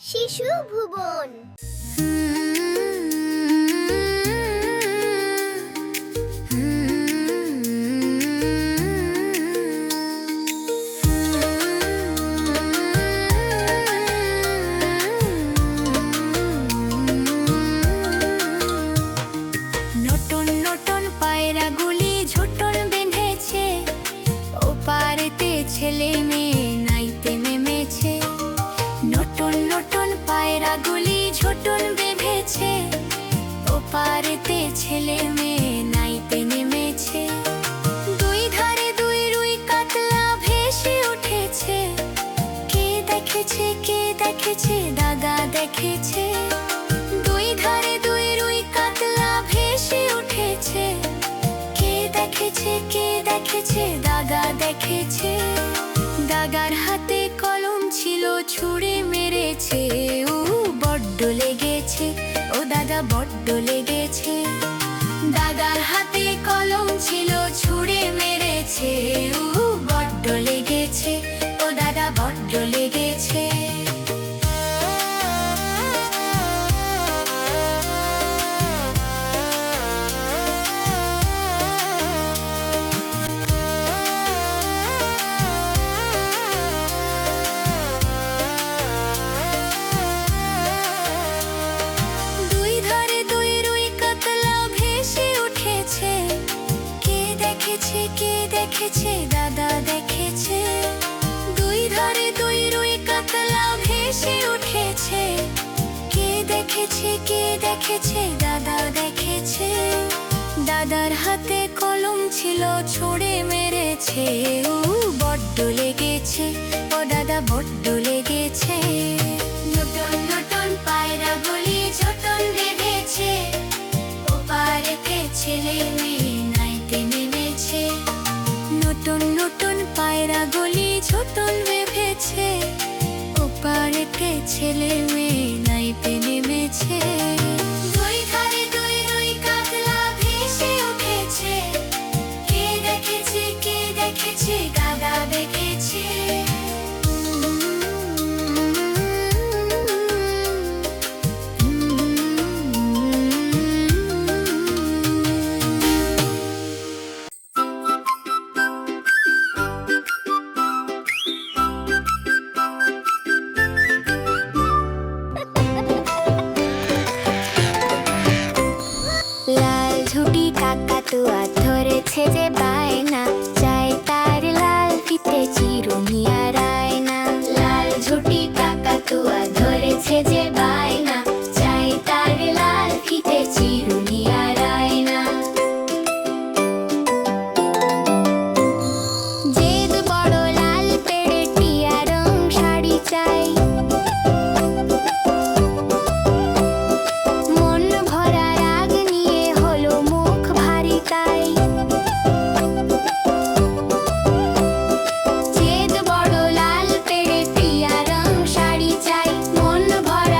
শিশু ভুবন। নতুন নতুন পায়রাগুলি ঝুটন বেঁধেছে, ওপারেতে ছেলে মেয়ে নাইতে নেমেছে। নতুন নতুন পায়রাগুলি ঝুটন বেঁধেছে, ওপারেতে ছেলে মেয়ে নাইতে নেমেছে। দুই ধারে দুই রুই কাতলা ভেসে উঠেছে, কে দেখেছে কে দেখেছে দাদা দেখেছে। দুই ধারে দুই রুই কাতলা ভেসে উঠেছে, কে দেখেছে কে দেখেছে দাদা দেখেছে। দাদার হাতে কলম ছিল ছুঁড়ে মেরেছে, ও বড্ড লেগেছে, ও দাদা বড্ড লেগেছে। দাদার হাতে কলম ছিল ছুঁড়ে মেরেছে, ও বড্ড লেগেছে, ও দাদা বড্ড লেগেছে। দুই ধারে দুই রুই কাতলা ভেসে উঠেছে, কে দেখেছে কে দেখেছে দাদা দেখেছে। দুই ধারে দুই রুই কাতলা ভেসে উঠেছে, কে দেখেছে কে দেখেছে দাদা দেখেছে। দাদার হাতে কলম ছিল ছুঁড়ে মেরেছে, ও বড্ড লেগেছে, ও দাদা বড্ড লেগেছে। নতুন নতুন পায়রাগুলি ঝুটন বেঁধেছে, ওপারেতে ছেলে মেয়ে নাইতে নেমেছে। নতুন নতুন পায়রাগুলি ঝুটন বেঁধেছে, ওপারেতে ছেলে মেয়ে নাইতে নেমেছে। দুই ধারে দুই রুই কাতলা ভেসে উঠেছে, কে দেখেছে কে দেখেছে দাদা দেখেছে। লাল ঝুঁটি কাকাতুয়া ধরেছে যে বায়না, চাই তার লাল ফিতে চিরুনি আর আয়না। লাল ঝুঁটি কাকাতুয়া ধরেছে যে বায়না, চাই তার লাল ফিতে চিরুনি আর আয়না। জেদ বড় লাল পেড়ে টিয়া রং শাড়ি চাই, মন ভরা রাগ নিয়ে হলো মুখ ভারী তাই। জেদ বড় লাল পেড়ে টিয়া রং শাড়ি চাই, মন ভরা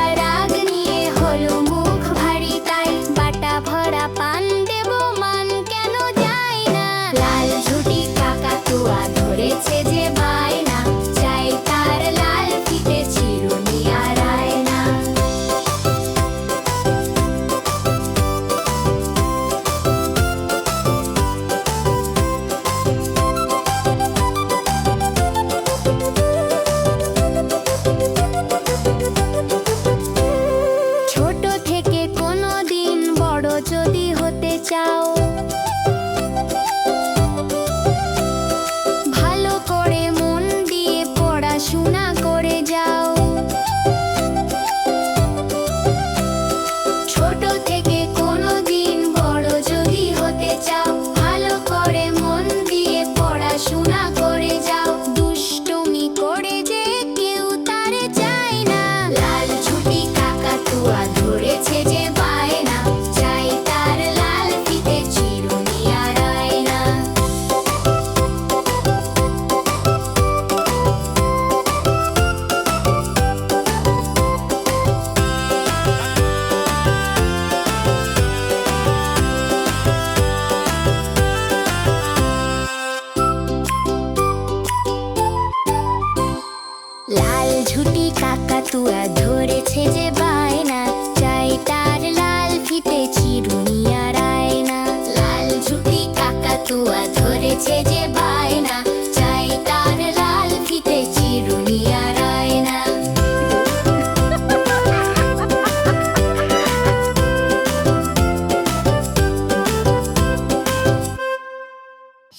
ধরেছে যে বায়না, চাই তার লাল ফিতে চিরুনি আর আয়না। লাল ঝুটি কাকাতুয়া ধরেছে যে বায়না, চাই তার লাল ফিতে চিরুনি আর আয়না।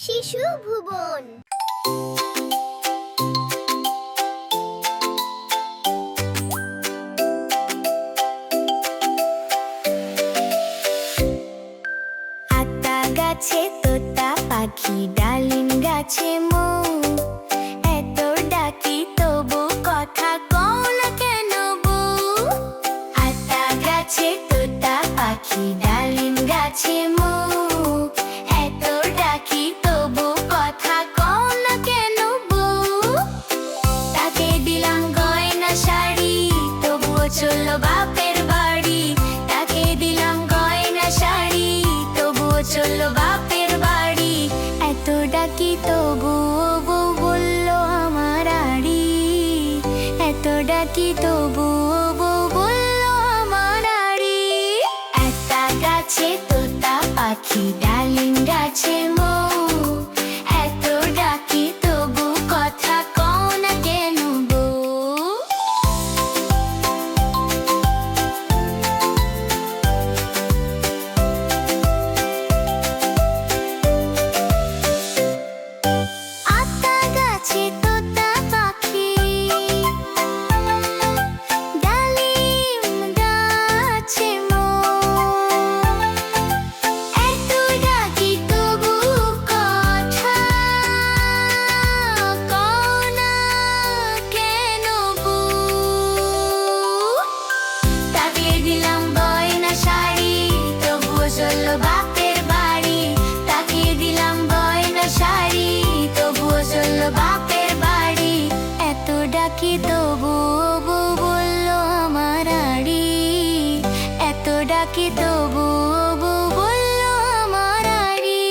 শিশু ভুবন। আতা গাছে তোতা পাখি, ডালিম গাছে মৌ, এত ডাকি তবু কথা কও না কেন বউ? আতা গাছে তোতা পাখি, ডালিম গাছে মৌ, এত ডাকি তবু কথা কও না কেন বউ? তাকে দিলাম গয়না শাড়ি, তবুও চললো বাপের বাড়ি। তাকে দিলাম গয়না শাড়ি, তবুও চললো বাপের বাড়ি। এত ডাকি তবুও বউ বললো আমার আড়ি, এত ডাকি তবুও বউ বললো আমার আড়ি। একটা গাছে তোতা পাখি, ডালিম গাছে মৌ, এত ডাকি তবু কথা কও না কেন বউ? আতা গাছে তোতা পাখি, ডালিম গাছে মৌ, এত ডাকি তবু কথা কও না কেন বউ? তাকে দিলাম গয়না শাড়ি, তবুও চললো বাপের বাড়ি। তাকে দিলাম গয়না শাড়ি, তবুও চললো বাপের বাড়ি। এত ডাকি তবুও বউ বললো আমার আড়ি, এত ডাকি তবুও বউ বললো আমার আড়ি।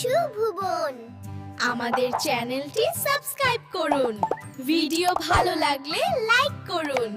শিশু ভুবন। আমাদের চ্যানেলটি সাবস্ক্রাইব করুন। ভিডিও ভালো লাগলে লাইক করুন।